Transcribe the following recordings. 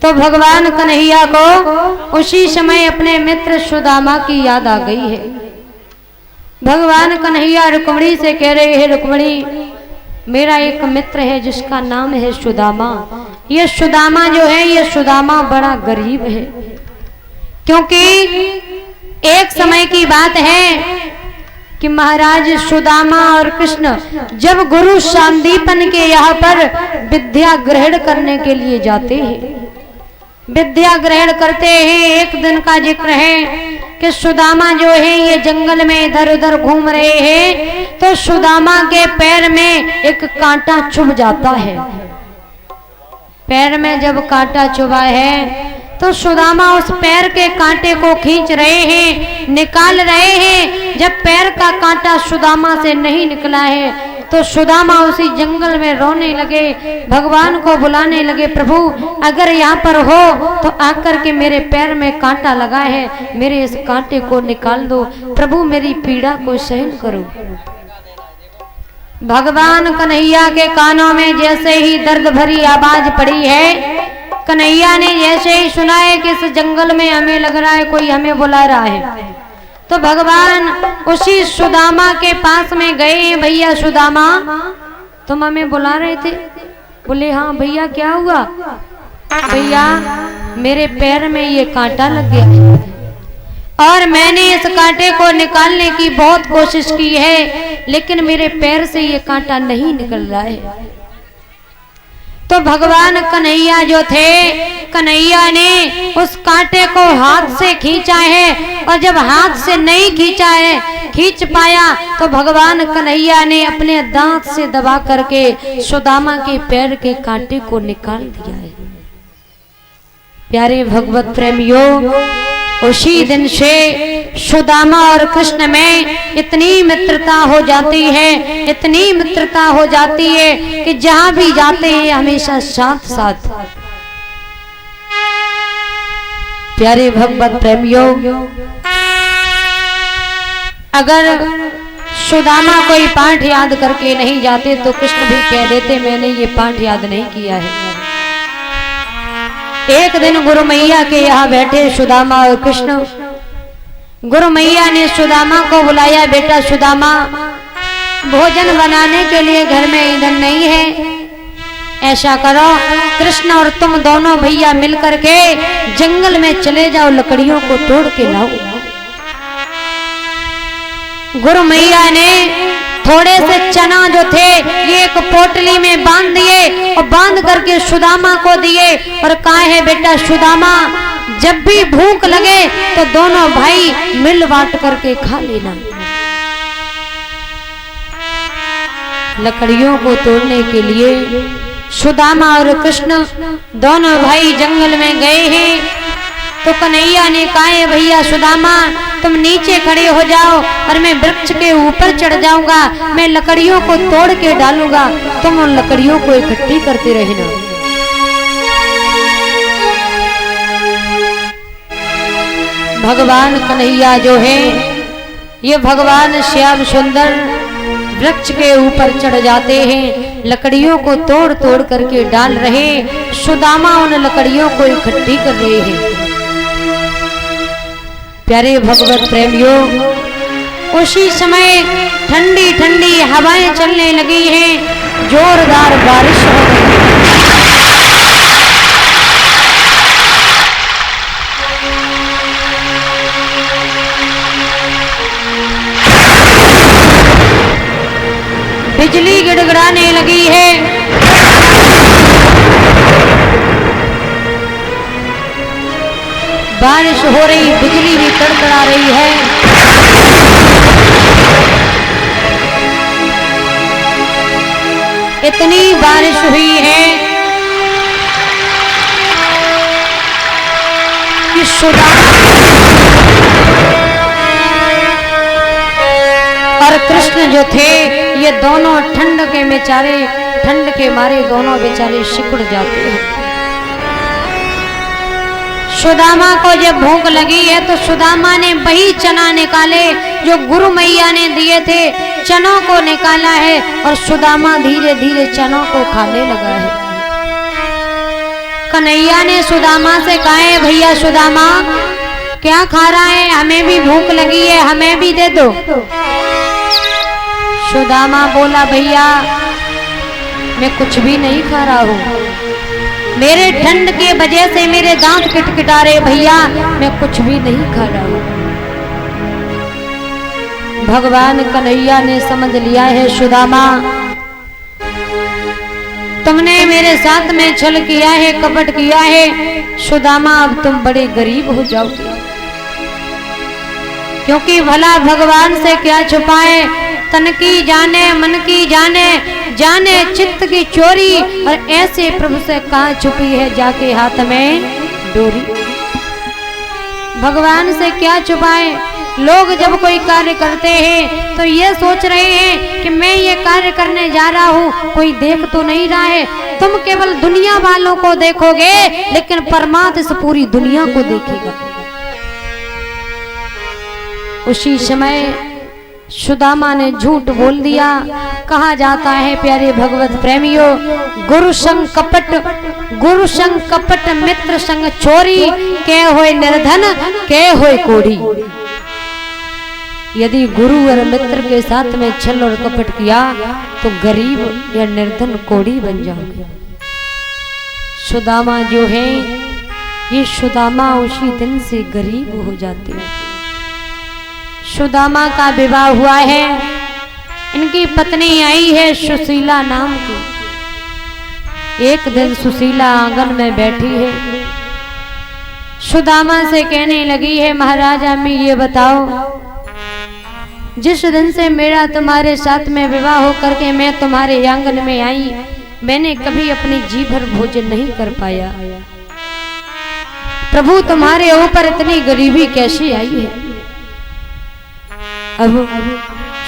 तो भगवान कन्हैया को उसी समय अपने मित्र सुदामा की याद आ गई है। भगवान कन्हैया रुक्मिणी से कह रहे हैं, रुक्मिणी मेरा एक मित्र है जिसका नाम है सुदामा। ये सुदामा जो है, ये सुदामा बड़ा गरीब है, क्योंकि एक समय की बात है कि महाराज सुदामा और कृष्ण जब गुरु सांदीपन के यहाँ पर विद्या ग्रहण करने के लिए जाते हैं, विद्या ग्रहण करते हैं। एक दिन का जिक्र है कि सुदामा जो है ये जंगल में इधर उधर घूम रहे हैं, तो सुदामा के पैर में एक कांटा चुभ जाता है। पैर में जब कांटा चुभा है तो सुदामा उस पैर के कांटे को खींच रहे हैं, निकाल रहे हैं। जब पैर का कांटा सुदामा से नहीं निकला है तो सुदामा उसी जंगल में रोने लगे, भगवान को बुलाने लगे, प्रभु अगर यहाँ पर हो तो आकर के मेरे पैर में कांटा लगा है, मेरे इस कांटे को निकाल दो, प्रभु मेरी पीड़ा को सहन करो। भगवान कन्हैया के कानों में जैसे ही दर्द भरी आवाज पड़ी है, कन्हैया ने जैसे ही सुना है कि इस जंगल में हमें लग रहा है कोई हमें बुला रहा है, तो भगवान उसी सुदामा के पास में गए। भैया सुदामा तुम हमें बुला रहे थे? बोले हाँ भैया क्या हुआ? भैया मेरे पैर में ये कांटा लग गया और मैंने इस कांटे को निकालने की बहुत कोशिश की है, लेकिन मेरे पैर से ये कांटा नहीं निकल रहा है। तो भगवान कन्हैया जो थे, कन्हैया ने उस कांटे को हाथ से खींचा है, और जब हाथ से नहीं खींचा है, खींच पाया, तो भगवान कन्हैया ने अपने दांत से दबा करके सुदामा के पैर के कांटे को निकाल दिया है। प्यारे भगवत प्रेमियों, उसी दिन से सुदामा और कृष्ण में इतनी मित्रता हो जाती है, इतनी मित्रता हो जाती है कि जहां भी जाते हैं हमेशा साथ साथ। प्यारे भगवत प्रेमियों, अगर सुदामा कोई पाठ याद करके नहीं जाते तो कृष्ण भी कह देते मैंने ये पाठ याद नहीं किया है। एक दिन गुरु मैया के यहाँ बैठे सुदामा और कृष्ण। गुरु मैया ने सुदामा को बुलाया, बेटा सुदामा भोजन बनाने के लिए घर में ईंधन नहीं है, ऐसा करो कृष्ण और तुम दोनों भैया मिलकर के जंगल में चले जाओ, लकड़ियों को तोड़ के लाओ। गुरु मैया ने थोड़े से चना जो थे ये एक पोटली में बांध दिए और बांध करके सुदामा को दिए और कहा है बेटा सुदामा जब भी भूख लगे तो दोनों भाई मिल बांट करके खा लेना। लकड़ियों को तोड़ने के लिए सुदामा और कृष्ण दोनों भाई जंगल में गए हैं। तो कन्हैया ने कहा है भैया सुदामा तुम नीचे खड़े हो जाओ और मैं वृक्ष के ऊपर चढ़ जाऊंगा, मैं लकड़ियों को तोड़ के डालूंगा, तुम उन लकड़ियों को इकट्ठी करते रहना। भगवान कन्हैया जो है ये भगवान श्याम सुंदर वृक्ष के ऊपर चढ़ जाते हैं, लकड़ियों को तोड़ तोड़ करके डाल रहे, सुदामा उन लकड़ियों को इकट्ठी कर रहे हैं। प्यारे भगवत प्रेमियों, उसी समय ठंडी ठंडी हवाएं चलने लगी हैं, जोरदार बारिश हो रही है। बिजली गिड़गिड़ाने लगी है। बारिश हो रही, बिजली भी कड़कड़ा रही है। इतनी बारिश हुई है कि सुदामा और कृष्ण जो थे ये दोनों ठंड के बेचारे, ठंड के मारे दोनों बेचारे सिकुड़ जाते हैं। सुदामा को जब भूख लगी है तो सुदामा ने वही चना निकाले जो गुरु मैया ने दिए थे, चनों को निकाला है और सुदामा धीरे धीरे चनों को खाने लगा है। कन्हैया ने सुदामा से कहा है, भैया सुदामा क्या खा रहा है, हमें भी भूख लगी है, हमें भी दे दो। सुदामा बोला, भैया मैं कुछ भी नहीं खा रहा हूँ, मेरे ठंड के वजह से मेरे दांत किटकिटा रहे, भैया मैं कुछ भी नहीं खा रहा हूँ। भगवान कन्हैया ने समझ लिया है, सुदामा तुमने मेरे साथ में छल किया है, कपट किया है, सुदामा अब तुम बड़े गरीब हो जाओगे। क्योंकि भला भगवान से क्या छुपाए, तन की जाने मन की जाने, जाने चित्त की चोरी, और ऐसे प्रभु से कहाँ छुपी है जाके हाथ में डोरी। भगवान से क्या छुपाए। लोग जब कोई कार्य करते हैं तो ये सोच रहे हैं कि मैं ये कार्य करने जा रहा हूँ, कोई देख तो नहीं रहा है। तुम केवल दुनिया वालों को देखोगे, लेकिन परमात्मा इस पूरी दुनिया को देखेगा। उसी समय सुदामा ने झूठ बोल दिया। कहा जाता है प्यारे भगवत प्रेमियों, गुरु संग कपट मित्र संग चोरी, के होए निर्धन के होए कोढ़ी। यदि गुरु और मित्र के साथ में छल और कपट किया तो गरीब या निर्धन कोढ़ी बन जाओगे। सुदामा जो है, ये सुदामा उसी दिन से गरीब हो जाते हैं। सुदामा का विवाह हुआ है, इनकी पत्नी आई है सुशीला नाम की। एक दिन सुशीला आंगन में बैठी है, सुदामा से कहने लगी है, महाराज अम्मी ये बताओ, जिस दिन से मेरा तुम्हारे साथ में विवाह हो करके मैं तुम्हारे आंगन में आई, मैंने कभी अपनी जी भर भोजन नहीं कर पाया। प्रभु तुम्हारे ऊपर इतनी गरीबी कैसी आई है। अब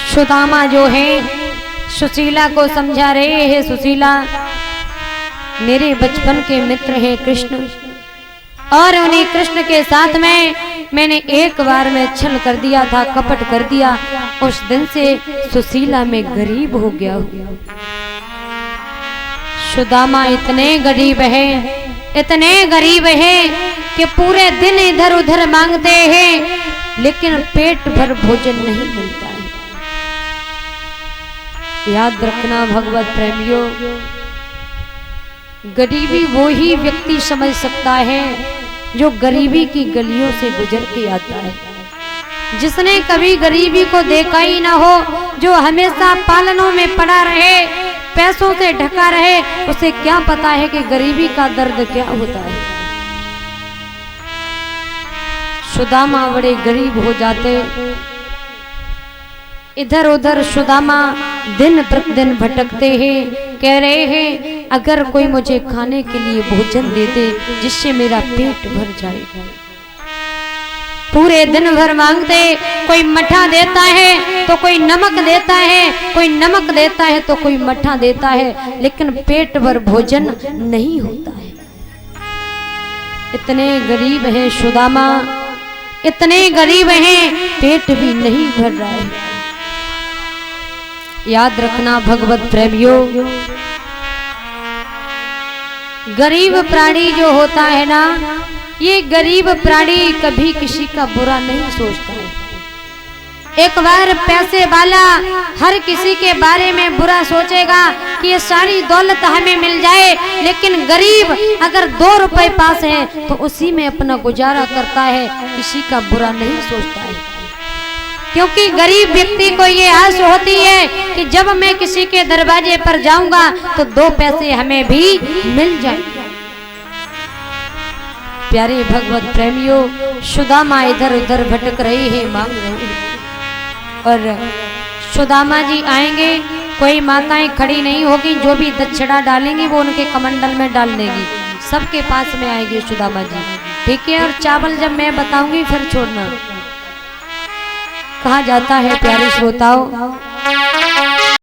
सुदामा जो है सुशीला को समझा रहे हैं, सुशीला मेरे बचपन के मित्र हैं कृष्ण, और उन्हीं कृष्ण के साथ में मैंने एक बार में छल कर दिया था, कपट कर दिया। उस दिन से सुशीला में गरीब हो गया हूँ। सुदामा इतने गरीब है, इतने गरीब है कि पूरे दिन इधर उधर मांगते हैं, लेकिन पेट भर भोजन नहीं मिलता है। याद रखना भगवत प्रेमियों, गरीबी वो ही व्यक्ति समझ सकता है जो गरीबी की गलियों से गुजर के आता है। जिसने कभी गरीबी को देखा ही ना हो, जो हमेशा पालनों में पड़ा रहे, पैसों से ढका रहे, उसे क्या पता है कि गरीबी का दर्द क्या होता है। सुदामा बड़े गरीब हो जाते, इधर उधर सुदामा दिन प्रतिदिन भटकते हैं। कह रहे हैं अगर कोई मुझे खाने के लिए भोजन दे दे जिससे मेरा पेट भर जाए। पूरे दिन भर मांगते, कोई मठा देता है तो कोई नमक देता है, कोई नमक देता है तो कोई मठा देता है, लेकिन पेट भर भोजन नहीं होता है। इतने गरीब है सुदामा, इतने गरीब हैं, पेट भी नहीं भर रहा है। याद रखना भगवत प्रेमियों, गरीब प्राणी जो होता है ना, ये गरीब प्राणी कभी किसी का बुरा नहीं सोचता है। एक बार पैसे वाला हर किसी के बारे में बुरा सोचेगा कि ये सारी दौलत हमें मिल जाए, लेकिन गरीब अगर 2 रुपए पास है तो उसी में अपना गुजारा करता है, किसी का बुरा नहीं सोचता है। क्योंकि गरीब व्यक्ति को ये आस होती है कि जब मैं किसी के दरवाजे पर जाऊंगा तो 2 पैसे हमें भी मिल जाएंगे। प्यारे भगवत प्रेमियों, सुदामा इधर उधर भटक रही है, मांग रही है, और सुदामा जी आएंगे, कोई माताएं खड़ी नहीं होगी, जो भी दक्षिणा डालेंगी वो उनके कमंडल में डाल देगी। सबके पास में आएंगे सुदामा जी, ठीक है। और चावल जब मैं बताऊंगी फिर छोड़ना। कहा जाता है प्यारे श्रोताओं,